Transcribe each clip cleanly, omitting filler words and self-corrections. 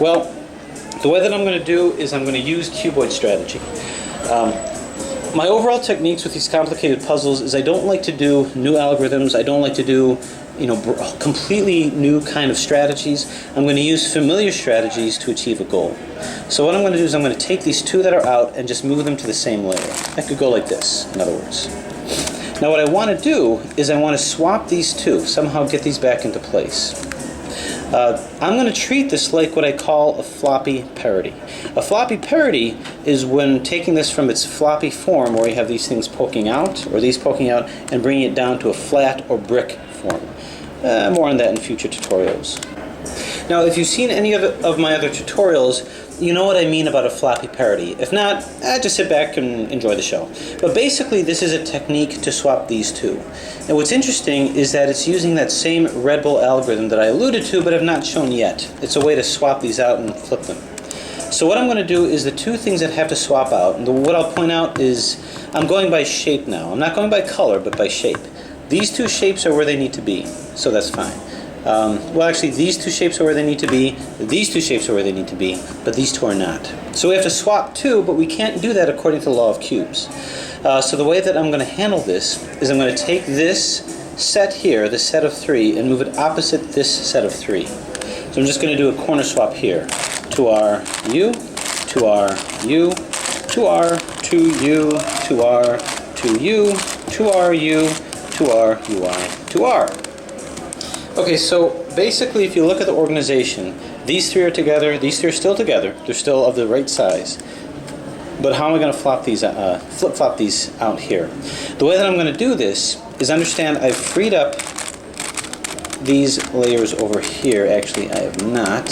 Well, the way that I'm going to do is I'm going to use cuboid strategy. My overall techniques with these complicated puzzles is I don't like to do new algorithms. I don't like to do, completely new kind of strategies. I'm going to use familiar strategies to achieve a goal. So what I'm going to do is I'm going to take these two that are out and just move them to the same layer. I could go like this, in other words. Now what I want to do is I want to swap these two, somehow get these back into place. I'm going to treat this like what I call a floppy parity. A floppy parity is when taking this from its floppy form, where you have these things poking out, or these poking out, and bringing it down to a flat or brick form. More on that in future tutorials. Now, if you've seen any of my other tutorials, you know what I mean about a floppy parity. If not, just sit back and enjoy the show. But basically, this is a technique to swap these two. And what's interesting is that it's using that same Red Bull algorithm that I alluded to, but have not shown yet. It's a way to swap these out and flip them. So what I'm going to do is the two things that have to swap out, and what I'll point out is I'm going by shape now. I'm not going by color, but by shape. These two shapes are where they need to be, so that's fine. Well, actually, these two shapes are where they need to be, these two shapes are where they need to be, but these two are not. So we have to swap two, but we can't do that according to the law of cubes. So the way that I'm going to handle this is I'm going to take this set here, this set of 3, and move it opposite this set of 3. So I'm just going to do a corner swap here. 2R, U, 2R, U, 2R, 2U, 2R, 2U, 2R, U, 2R, UI, 2R. Okay, so basically if you look at the organization, these three are together, these three are still together, they're still of the right size. But how am I going to flip-flop these out here? The way that I'm going to do this is understand I've freed up these layers over here. Actually, I have not.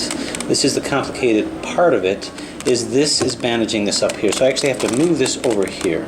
This is the complicated part of it, is this is bandaging this up here. So I actually have to move this over here.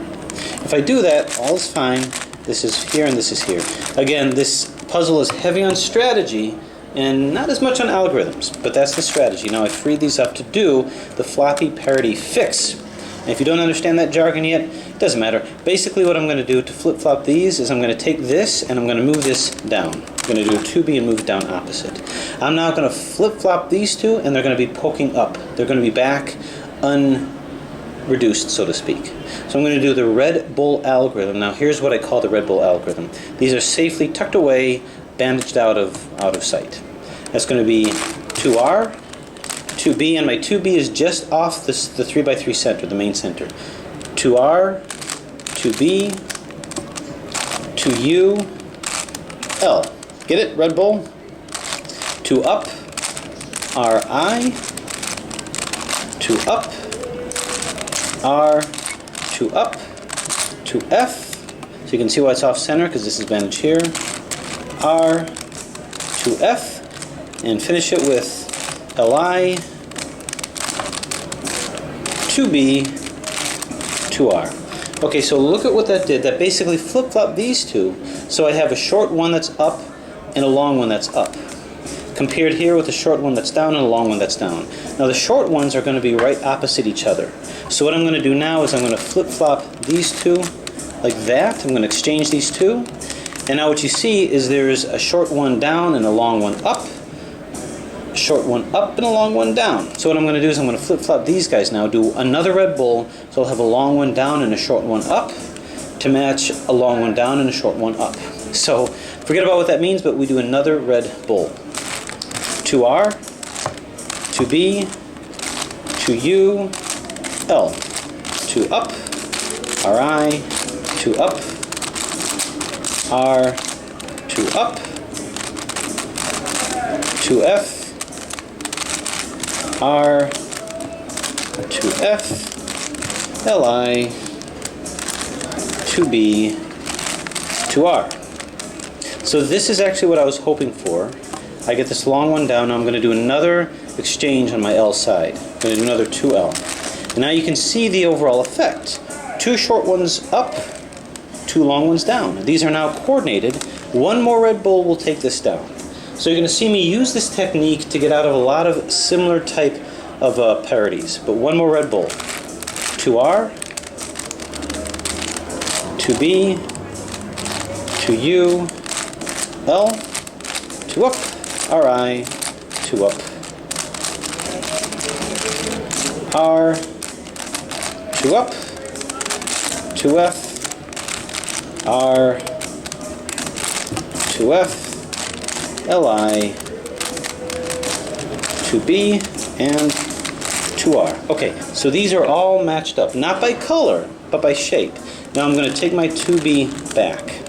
If I do that, all is fine. This is here and this is here. Again, this puzzle is heavy on strategy and not as much on algorithms, but that's the strategy. Now I freed these up to do the floppy parity fix. And if you don't understand that jargon yet, it doesn't matter. Basically what I'm going to do to flip-flop these is I'm going to take this and I'm going to move this down. I'm going to do a 2B and move it down opposite. I'm now going to flip-flop these two and they're going to be poking up. They're going to be back unreduced, so to speak. So I'm going to do the Red Bull algorithm. Now here's what I call the Red Bull algorithm. These are safely tucked away, bandaged out of sight. That's going to be 2R, 2B, and my 2B is just off the 3x3 center, the main center. 2R, 2B, 2U, L. Get it, Red Bull? 2 up, RI, 2 up, R, 2 up, 2 F. So you can see why it's off center because this is bandaged here. R, 2 F, and finish it with LI, 2B, 2R. Okay, so look at what that did. That basically flip-flopped these two, so I have a short one that's up and a long one that's up. Compared here with a short one that's down and a long one that's down. Now the short ones are going to be right opposite each other. So what I'm going to do now is I'm going to flip-flop these two like that. I'm going to exchange these two. And now what you see is there's a short one down and a long one up. A short one up and a long one down. So what I'm going to do is I'm going to flip-flop these guys now, do another Red Bull, so I'll have a long one down and a short one up to match a long one down and a short one up. So forget about what that means, but we do another Red Bull. 2R, 2B, 2U, L. 2 up, RI, 2 up, R, 2 up, 2F, R, 2F, LI, 2B, 2R. So this is actually what I was hoping for. I get this long one down. Now I'm going to do another exchange on my L side. I'm going to do another 2L. And now you can see the overall effect. 2 short ones up, 2 long ones down. These are now coordinated. One more Red Bull will take this down. So you're going to see me use this technique to get out of a lot of similar type of parities. But one more Red Bull. 2R, 2B, 2U, L, 2 up, RI, 2 up, R, 2 up, 2F, R, 2F, Li, 2B, and 2R. Okay, so these are all matched up, not by color, but by shape. Now I'm going to take my 2B back.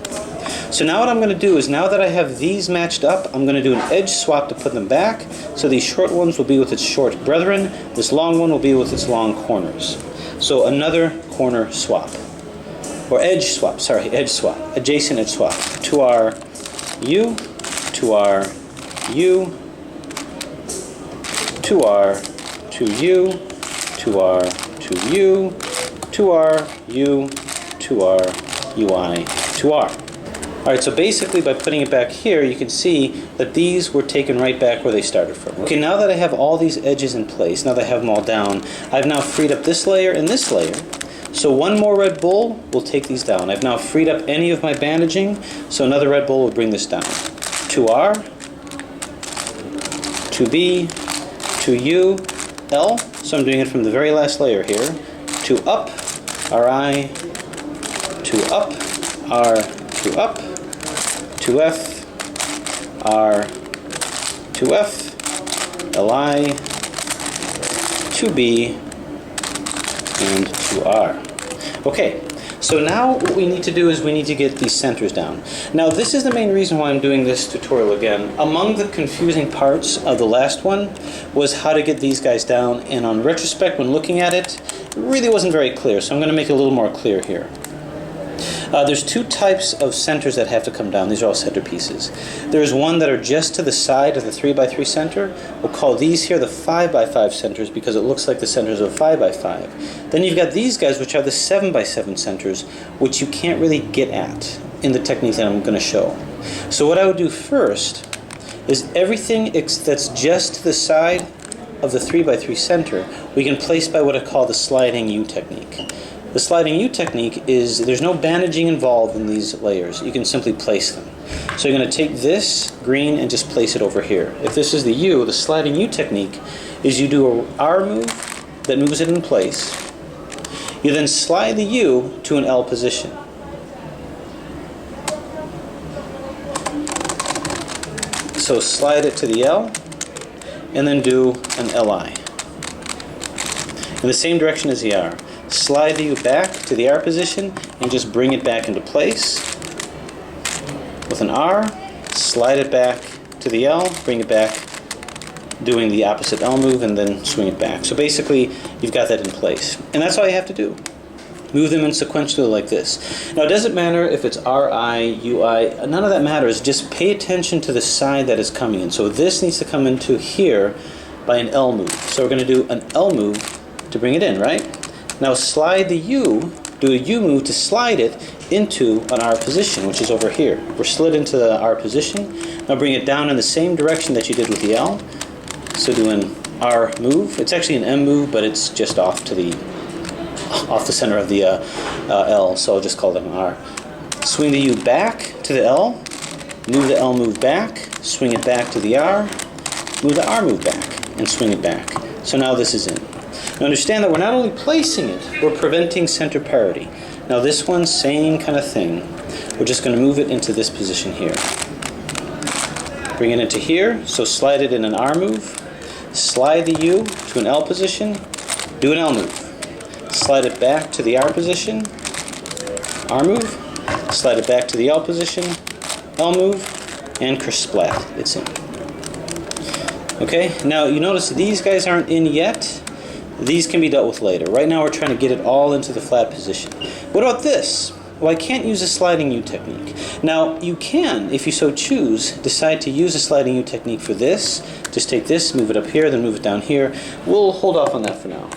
So now what I'm going to do is, now that I have these matched up, I'm going to do an edge swap to put them back. So these short ones will be with its short brethren, this long one will be with its long corners. So another corner swap. Or edge swap, sorry, edge swap, adjacent edge swap. 2R, U, 2R, U, 2R, 2U, 2R, 2U, 2R, U, 2R, UI, 2R. Alright, so basically by putting it back here, you can see that these were taken right back where they started from. Okay, now that I have all these edges in place, now that I have them all down, I've now freed up this layer and this layer. So one more red bull will take these down. I've now freed up any of my bandaging, so another red bull will bring this down. 2R, 2B, 2U, L, so I'm doing it from the very last layer here. 2 up, RI, 2 up, R, 2 up, 2F, R, 2F, Li, 2B, and 2R. Okay, so now what we need to do is we need to get these centers down. Now this is the main reason why I'm doing this tutorial again. Among the confusing parts of the last one was how to get these guys down, and on retrospect, when looking at it, it really wasn't very clear, so I'm going to make it a little more clear here. There's two types of centers that have to come down. These are all center pieces. There's one that are just to the side of the 3x3 center. We'll call these here the 5x5 centers because it looks like the centers of 5x5. Then you've got these guys, which are the 7x7 centers, which you can't really get at in the technique that I'm going to show. So what I would do first is everything that's just to the side of the 3x3 center, we can place by what I call the sliding U technique. The sliding U technique is there's no bandaging involved in these layers. You can simply place them. So you're going to take this green and just place it over here. If this is the U, the sliding U technique is you do a R move that moves it in place. You then slide the U to an L position. So slide it to the L and then do an LI. In the same direction as the R. Slide the U back to the R position and just bring it back into place. With an R, slide it back to the L, bring it back, doing the opposite L move, and then swing it back. So basically, you've got that in place. And that's all you have to do. Move them in sequentially like this. Now, it doesn't matter if it's RI, UI, none of that matters. Just pay attention to the side that is coming in. So this needs to come into here by an L move. So we're going to do an L move to bring it in, right? Now slide the U, do a U move to slide it into an R position, which is over here. We're slid into the R position. Now bring it down in the same direction that you did with the L. So do an R move. It's actually an M move, but it's just off the center of the L, so I'll just call it an R. Swing the U back to the L, move the L move back, swing it back to the R, move the R move back, and swing it back. So now this is in. Now understand that we're not only placing it, we're preventing center parity. Now this one, same kind of thing. We're just going to move it into this position here. Bring it into here, so slide it in an R move. Slide the U to an L position, do an L move. Slide it back to the R position, R move. Slide it back to the L position, L move, and splat, it's in. Okay, now you notice these guys aren't in yet. These can be dealt with later. Right now we're trying to get it all into the flat position. What about this? Well, I can't use a sliding U technique. Now, you can, if you so choose, decide to use a sliding U technique for this. Just take this, move it up here, then move it down here. We'll hold off on that for now.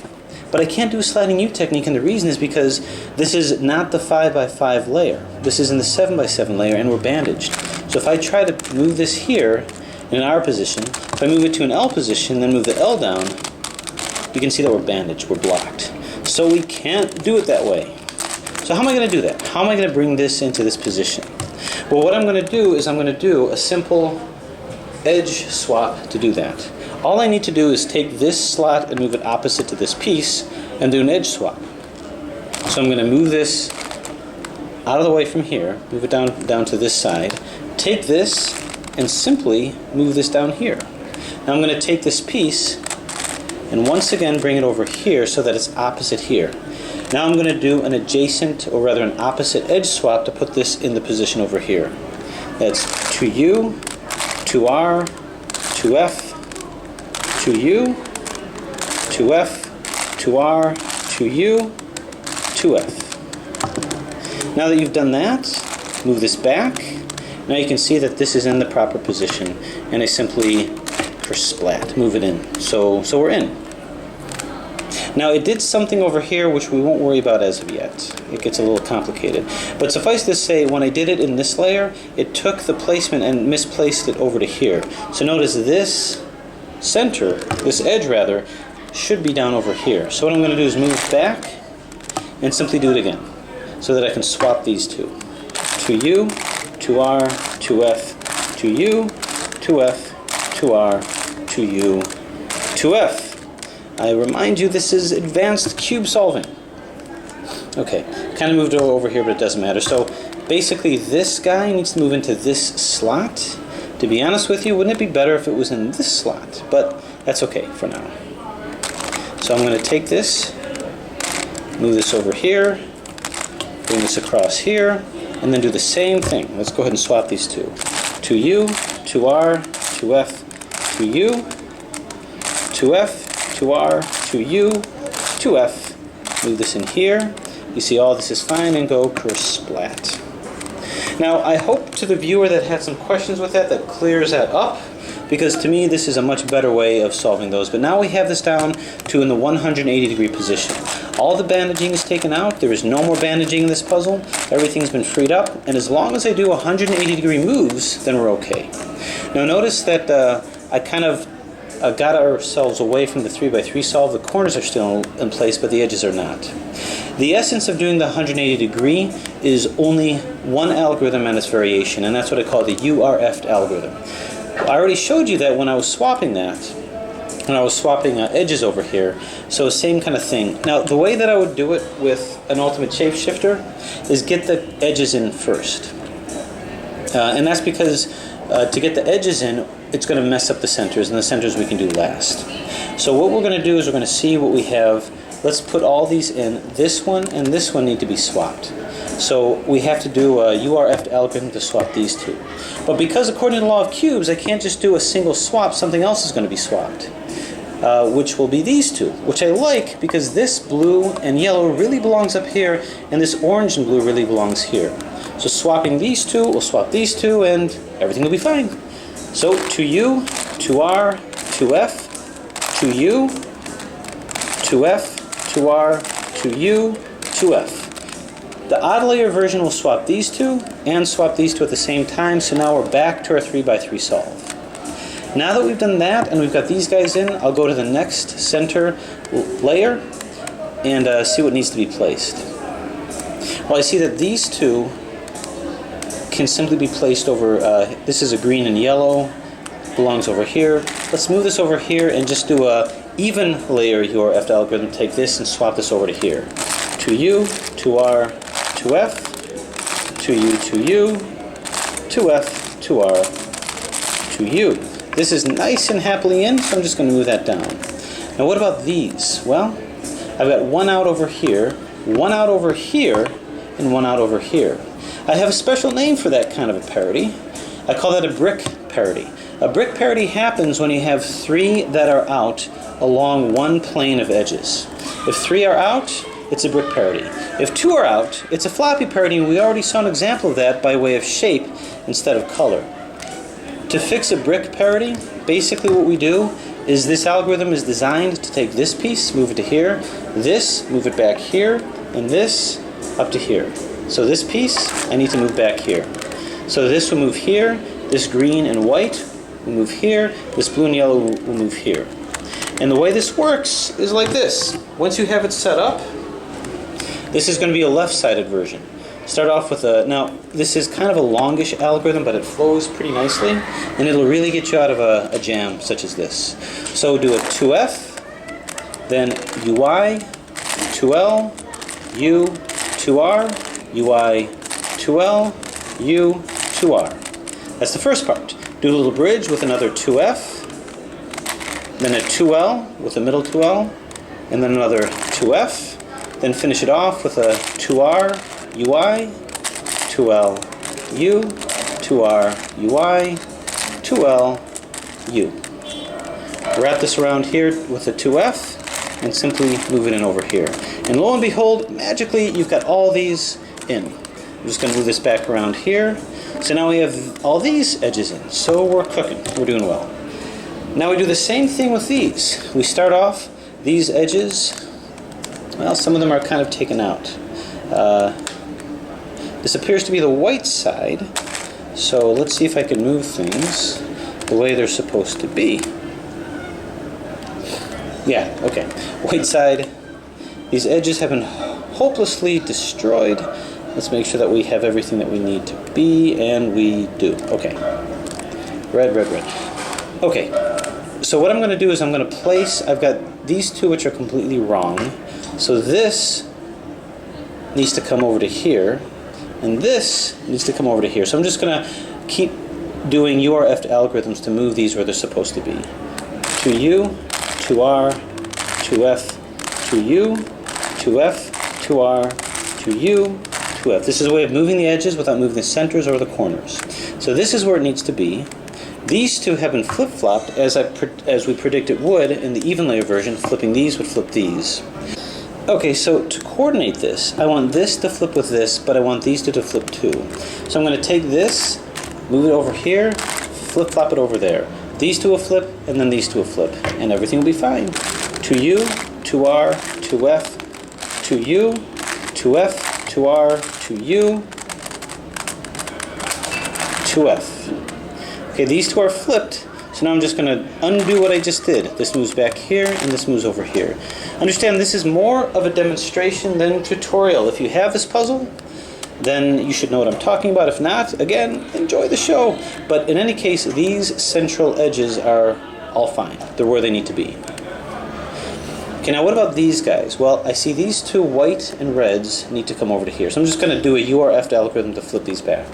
But I can't do a sliding U technique, and the reason is because this is not the 5x5 layer. This is in the 7x7 layer, and we're bandaged. So if I try to move this here in an R position, if I move it to an L position, then move the L down, you can see that we're bandaged, we're blocked. So we can't do it that way. So how am I going to do that? How am I going to bring this into this position? Well, what I'm going to do is I'm going to do a simple edge swap to do that. All I need to do is take this slot and move it opposite to this piece and do an edge swap. So I'm going to move this out of the way from here, move it down to this side, take this and simply move this down here. Now I'm going to take this piece and once again bring it over here so that it's opposite here. Now I'm going to do an adjacent, or rather an opposite edge swap to put this in the position over here. That's 2U, 2R, 2F, 2U, 2F, 2R, 2U, 2F. Now that you've done that, move this back. Now you can see that this is in the proper position, and I simply splat, move it in. So we're in. Now it did something over here which we won't worry about as of yet. It gets a little complicated. But suffice to say, when I did it in this layer, it took the placement and misplaced it over to here. So notice this center, this edge rather, should be down over here. So what I'm going to do is move back and simply do it again so that I can swap these two. 2U, 2R, 2F, 2U, 2F, 2R, 2U, 2F. I remind you this is advanced cube solving. Okay, kind of moved it over here, but it doesn't matter. So basically this guy needs to move into this slot. To be honest with you, wouldn't it be better if it was in this slot? But that's okay for now. So I'm going to take this, move this over here, bring this across here, and then do the same thing. Let's go ahead and swap these two. 2U, 2R, 2F, 2U, 2F, 2R, 2U, 2F. Move this in here. You see all this is fine, and go splat. Now I hope to the viewer that had some questions with that clears that up, because to me this is a much better way of solving those. But now we have this down to in the 180-degree position. All the bandaging is taken out. There is no more bandaging in this puzzle. Everything's been freed up, and as long as I do 180-degree moves, then we're okay. Now notice that I kind of got ourselves away from the 3x3 solve. The corners are still in place, but the edges are not. The essence of doing the 180-degree is only one algorithm and its variation, and that's what I call the URF algorithm. I already showed you that when I was swapping edges over here, so same kind of thing. Now the way that I would do it with an ultimate shapeshifter is get the edges in first. And that's because to get the edges in, it's going to mess up the centers, and the centers we can do last. So what we're going to do is we're going to see what we have. Let's put all these in. This one and this one need to be swapped. So we have to do a URF algorithm to swap these two. But because according to the law of cubes, I can't just do a single swap, something else is going to be swapped, which will be these two, which I like because this blue and yellow really belongs up here, and this orange and blue really belongs here. So swapping these two, we'll swap these two, and everything will be fine. So 2U, 2R, 2F, 2U, 2F, 2R, 2U, 2F. The odd layer version will swap these two and swap these two at the same time, so now we're back to our 3x3 solve. Now that we've done that and we've got these guys in, I'll go to the next center layer and see what needs to be placed. Well, I see that these two can simply be placed over, this is a green and yellow, belongs over here. Let's move this over here and just do a even layer URF algorithm. Take this and swap this over to here. 2U, 2R, 2F, 2U, 2U, 2F, 2R, 2U. This is nice and happily in, so I'm just going to move that down. Now what about these? Well, I've got one out over here, one out over here, and one out over here. I have a special name for that kind of a parity. I call that a brick parity. A brick parity happens when you have three that are out along one plane of edges. If three are out, it's a brick parity. If two are out, it's a floppy parity, and we already saw an example of that by way of shape instead of color. To fix a brick parity, basically what we do is this algorithm is designed to take this piece, move it to here, this, move it back here, and this up to here. So this piece, I need to move back here. So this will move here, this green and white will move here, this blue and yellow will move here. And the way this works is like this. Once you have it set up, this is going to be a left-sided version. Start off with a, now this is kind of a longish algorithm, but it flows pretty nicely, and it'll really get you out of a jam such as this. So do a 2F, then UI, 2L, U, 2R, UI, 2L, U, 2R. That's the first part. Do a little bridge with another 2F, then a 2L with a middle 2L, and then another 2F, then finish it off with a 2R, UI, 2L, U, 2R, UI, 2L, U. Wrap this around here with a 2F and simply move it in over here. And lo and behold, magically you've got all these in. I'm just going to move this back around here. So now we have all these edges in. So we're cooking. We're doing well. Now we do the same thing with these. We start off these edges. Well, some of them are kind of taken out. This appears to be the white side. So let's see if I can move things the way they're supposed to be. Yeah, okay. White side. These edges have been hopelessly destroyed. Let's make sure that we have everything that we need to be, and we do. Okay. Red, red, red. Okay. So what I'm going to do is I'm going to place, I've got these two which are completely wrong. So this needs to come over to here, and this needs to come over to here. So I'm just going to keep doing URF algorithms to move these where they're supposed to be. 2U, 2R, 2F, 2U, 2F, 2R, 2U, 2F. This is a way of moving the edges without moving the centers or the corners. So this is where it needs to be. These two have been flip-flopped as we predict it would in the even layer version. Flipping these would flip these. Okay, so to coordinate this, I want this to flip with this, but I want these two to flip too. So I'm going to take this, move it over here, flip-flop it over there. These two will flip, and then these two will flip, and everything will be fine. 2U, 2R, 2F, 2U, 2F, 2R, 2U, 2F. Okay, these two are flipped, so now I'm just going to undo what I just did. This moves back here, and this moves over here. Understand, this is more of a demonstration than a tutorial. If you have this puzzle, then you should know what I'm talking about. If not, again, enjoy the show. But in any case, these central edges are all fine. They're where they need to be. Okay, now what about these guys? Well, I see these two white and reds need to come over to here. So I'm just going to do a URF algorithm to flip these back.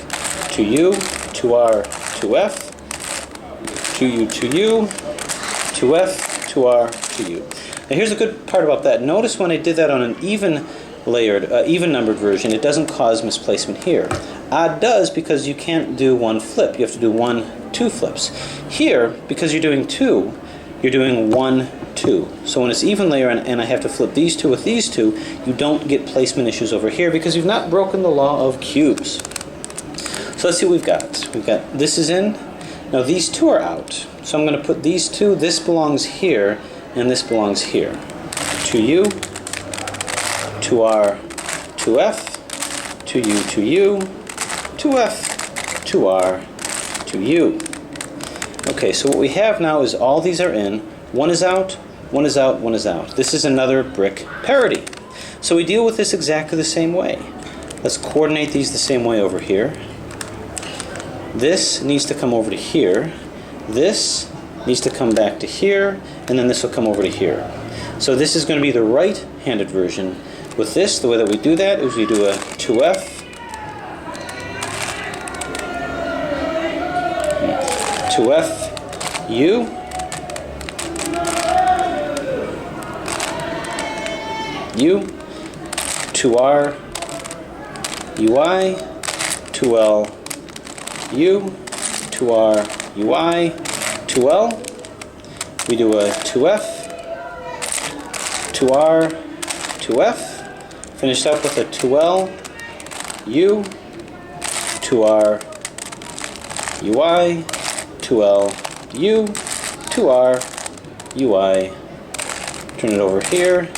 2U, 2R, 2F, 2U, 2U, 2F, 2R, 2U. Now here's the good part about that. Notice when I did that on an even layered, even numbered version, it doesn't cause misplacement here. Odd does because you can't do one flip. You have to do 1, 2 flips. Here, because you're doing 2, you're doing 1, 2. So when it's even layer and I have to flip these two with these two, you don't get placement issues over here because you've not broken the law of cubes. So let's see what we've got. We've got this is in. Now these two are out. So I'm going to put these two. This belongs here, and this belongs here. 2U, 2R, 2F, 2U, 2U, 2F, 2R, 2U. Okay, so what we have now is all these are in. One is out, one is out, one is out. This is another brick parity. So we deal with this exactly the same way. Let's coordinate these the same way over here. This needs to come over to here. This needs to come back to here, and then this will come over to here. So this is going to be the right-handed version. With this, the way that we do that is we do a 2F, 2F, U, U, 2R, UI, 2L, U, 2R, UI, 2L. We do a 2F, 2R, 2F. Finished up with a 2L, U, 2R, UI, 2L, U, 2R, UI. Turn it over here,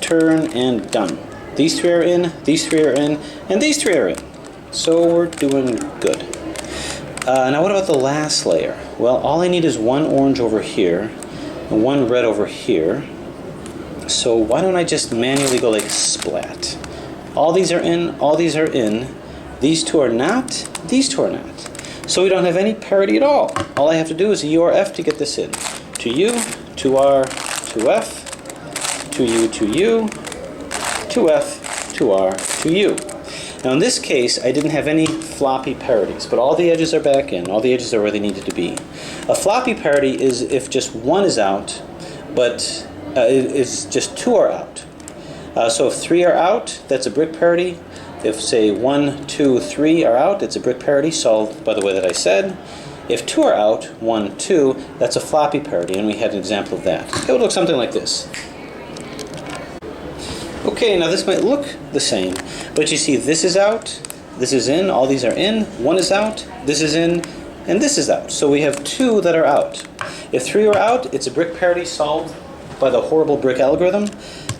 turn, and done. These three are in, these three are in, and these three are in. So we're doing good. Now what about the last layer? Well, all I need is one orange over here and one red over here. So why don't I just manually go like splat? All these are in, all these are in, These two are not, these two are not. So we don't have any parity at all. All I have to do is U or F to get this in. To U, to R, to F, to U, to F, to R, to U. Now in this case, I didn't have any floppy parities, but all the edges are back in. All the edges are where they needed to be. A floppy parity is if just one is out, but it's just two are out. So if three are out, that's a brick parity. If, say, 1, 2, 3 are out, it's a brick parity solved by the way that I said. If 2 are out, 1, 2, that's a floppy parity, and we had an example of that. It would look something like this. Okay, now this might look the same, but you see this is out, this is in, all these are in, 1 is out, this is in, and this is out. So we have 2 that are out. If 3 are out, it's a brick parity solved by the horrible brick algorithm.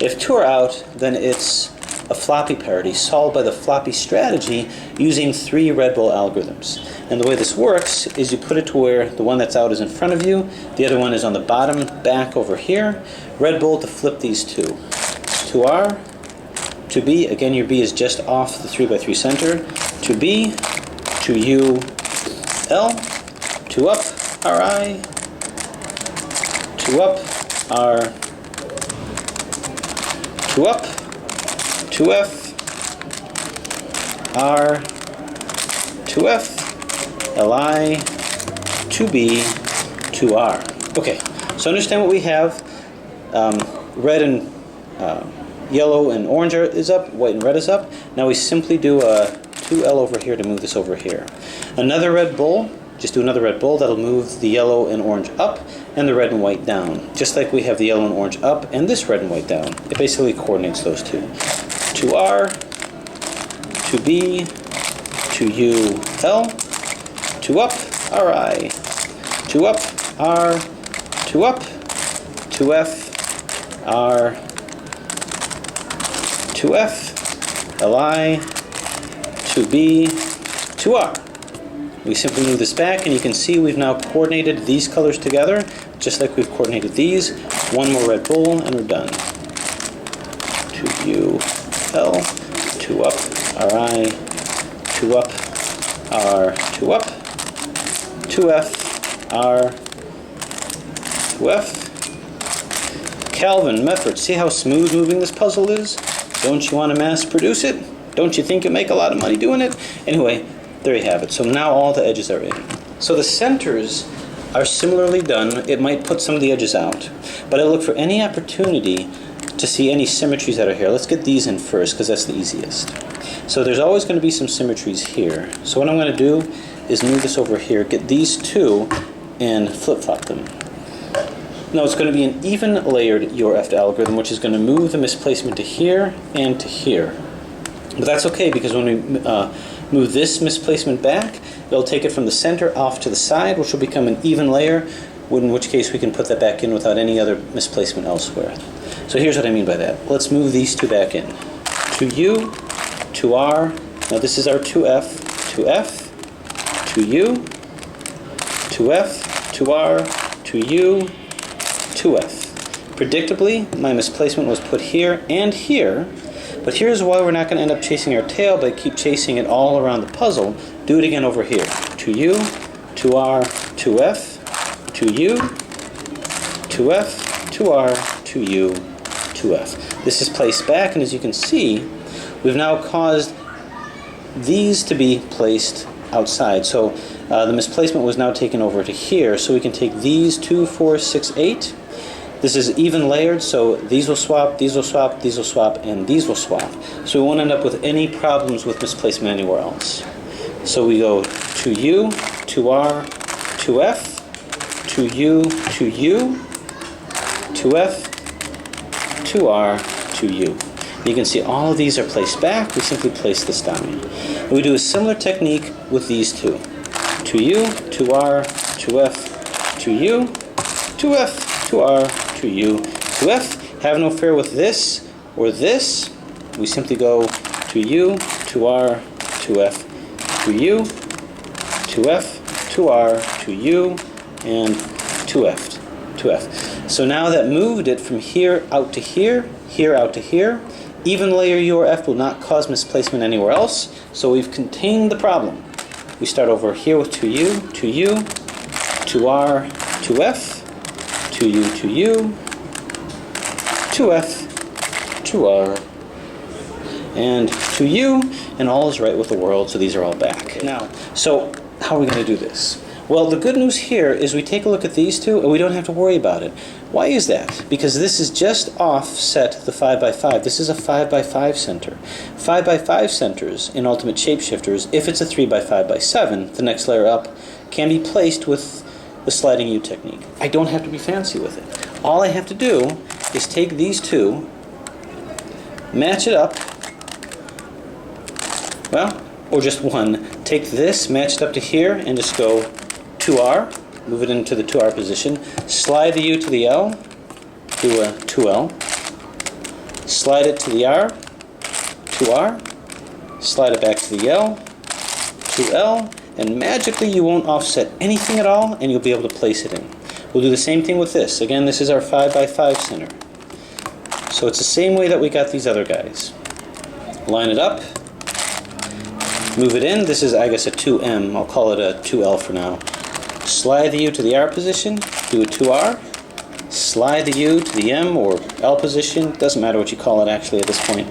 If 2 are out, then it's a floppy parity solved by the floppy strategy using 3 Red Bull algorithms. And the way this works is you put it to where the one that's out is in front of you, the other one is on the bottom back over here. Red Bull to flip these two. To R, to B, again your B is just off the 3x3 center, to B, to U, L, to up, RI, to up, R, to up, to F, R, to F, Li, to B, to R. Okay, so understand what we have. Red and yellow and orange is up, white and red is up. Now we simply do a 2L over here to move this over here. Another Red Bull, just do another Red Bull, that'll move the yellow and orange up and the red and white down. Just like we have the yellow and orange up and this red and white down. It basically coordinates those two. To R, to B, to U, L, to up, RI, to up, R, to up, to F, R, to F, Li, to B, to R. We simply move this back and you can see we've now coordinated these colors together, just like we've coordinated these. One more Red Bull and we're done. To U, L, to up, RI, to up, R, to up, to F, R, to F. Calvin, Mefford, see how smooth moving this puzzle is? Don't you want to mass produce it? Don't you think you make a lot of money doing it? Anyway, there you have it. So now all the edges are in. So the centers are similarly done. It might put some of the edges out, but I look for any opportunity to see any symmetries that are here. Let's get these in first because that's the easiest. So there's always going to be some symmetries here. So what I'm going to do is move this over here, get these two, and flip-flop them. Now it's going to be an even layered URF algorithm, which is going to move the misplacement to here and to here. But that's okay because when we move this misplacement back, it'll take it from the center off to the side, which will become an even layer, in which case we can put that back in without any other misplacement elsewhere. So here's what I mean by that. Let's move these two back in. To U, to R, now this is our 2F, to F, to U, to F, to R, to U, to F. Predictably, my misplacement was put here and here, but here's why we're not going to end up chasing our tail, but keep chasing it all around the puzzle. Do it again over here. To U, to R, to F, to U, to F, to R, to U, to F. This is placed back, and as you can see, we've now caused these to be placed outside. So the misplacement was now taken over to here, so we can take these 2, 4, 6, 8. This is even layered, so these will swap, these will swap, these will swap, and these will swap. So we won't end up with any problems with misplacement anywhere else. So we go to U, to R, to F, to U, to U, to F, to R, to U. You can see all of these are placed back. We simply place this down. And we do a similar technique with these two. To U, to R, to F, to U, to F, to R, to U, to F. Have no fear with this or this. We simply go to U, to R, to F, to U, to F, to R, to U, and to F, to F. So now that moved it from here out to here, here out to here, Even layer URF will not cause misplacement anywhere else, so we've contained the problem. We start over here with 2U, 2U, 2R, 2F, 2U, 2U, 2F, 2R, and 2U, and all is right with the world, so these are all back. Now, so how are we going to do this? Well, the good news here is we take a look at these two and we don't have to worry about it. Why is that? Because this is just offset the 5x5. This is a 5x5 center. 5x5 centers in Ultimate Shapeshifters, if it's a 3x5x7, the next layer up, can be placed with the sliding U technique. I don't have to be fancy with it. All I have to do is take these two, match it up, well, or just one. Take this, match it up to here, and just go 2R, move it into the 2R position, slide the U to the L, do a 2L, slide it to the R, 2R, slide it back to the L, 2L, and magically you won't offset anything at all, and you'll be able to place it in. We'll do the same thing with this. Again, this is our 5x5 center. So it's the same way that we got these other guys. Line it up, move it in. This is, I guess, a 2M. I'll call it a 2L for now. Slide the U to the R position, do a 2R. Slide the U to the M or L position. Doesn't matter what you call it actually at this point.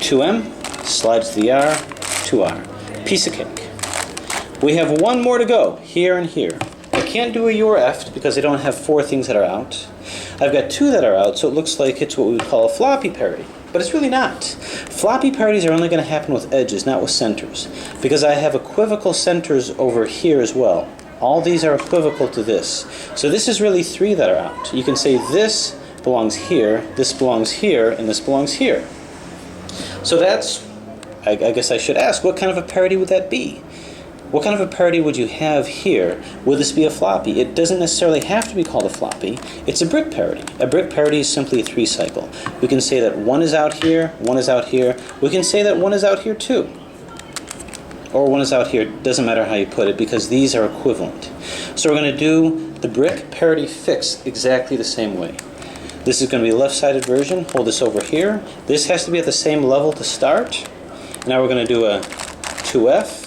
2M, slide to the R, 2R. Piece of cake. We have one more to go, here and here. I can't do a U or F because I don't have 4 things that are out. I've got 2 that are out, so it looks like it's what we would call a floppy parity. But it's really not. Floppy parities are only going to happen with edges, not with centers. Because I have equivocal centers over here as well. All these are equivocal to this. So this is really 3 that are out. You can say this belongs here, this belongs here, and this belongs here. So that's, I guess I should ask, what kind of a parity would that be? What kind of a parity would you have here? Would this be a floppy? It doesn't necessarily have to be called a floppy. It's a brick parity. A brick parity is simply a 3 cycle. We can say that 1 is out here, 1 is out here. We can say that 1 is out here too. Or 1 is out here. Doesn't matter how you put it because these are equivalent. So we're going to do the brick parity fix exactly the same way. This is going to be a left-sided version. Hold this over here. This has to be at the same level to start. Now we're going to do a 2F.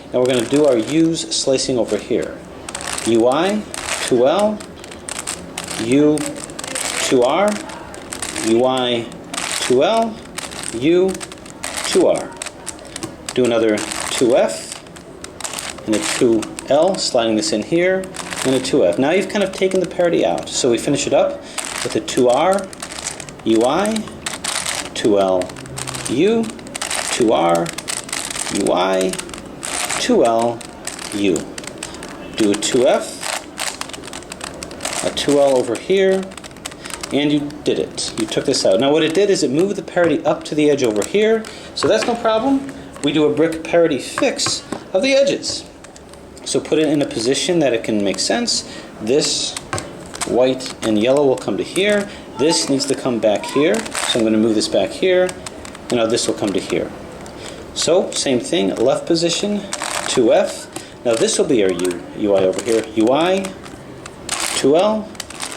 And we're going to do our U's slicing over here. UI, 2L, U, 2R, UI, 2L, U, 2R. Do another 2F, and a 2L, sliding this in here, and a 2F. Now you've kind of taken the parity out. So we finish it up with a 2R, UI, 2L, U, 2R, UI, 2L, U. Do a 2F, a 2L over here, and you did it. You took this out. Now what it did is it moved the parity up to the edge over here, so that's no problem. We do a brick parity fix of the edges. So put it in a position that it can make sense. This white and yellow will come to here. This needs to come back here, so I'm going to move this back here. And now this will come to here. So, same thing, left position, 2F. Now this will be our UI over here. UI, 2L,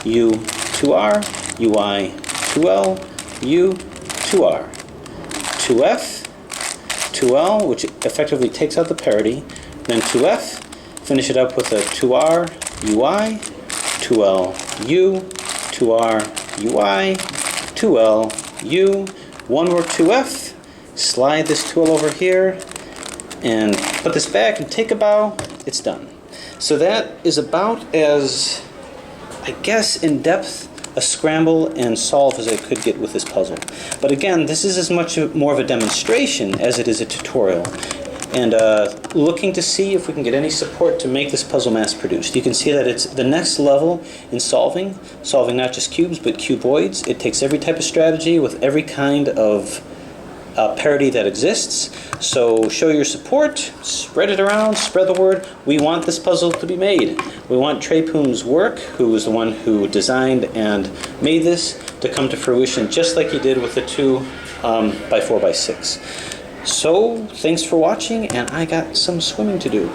U, 2R, UI, 2L, U, 2R. 2F, 2L, which effectively takes out the parity. Then 2F, finish it up with a 2R, UI, 2L, U, 2R, UI, 2L, U, one more 2F, slide this tool over here, and put this back and take a bow, it's done. So that is about as, I guess, in-depth a scramble and solve as I could get with this puzzle. But again, this is as much more of a demonstration as it is a tutorial. And looking to see if we can get any support to make this puzzle mass-produced. You can see that it's the next level in solving not just cubes, but cuboids. It takes every type of strategy with every kind of parity that exists. So show your support, spread it around, spread the word. We want this puzzle to be made. We want Traiphum's work, who was the one who designed and made this, to come to fruition just like he did with the 2x4x6. So, thanks for watching, and I got some swimming to do.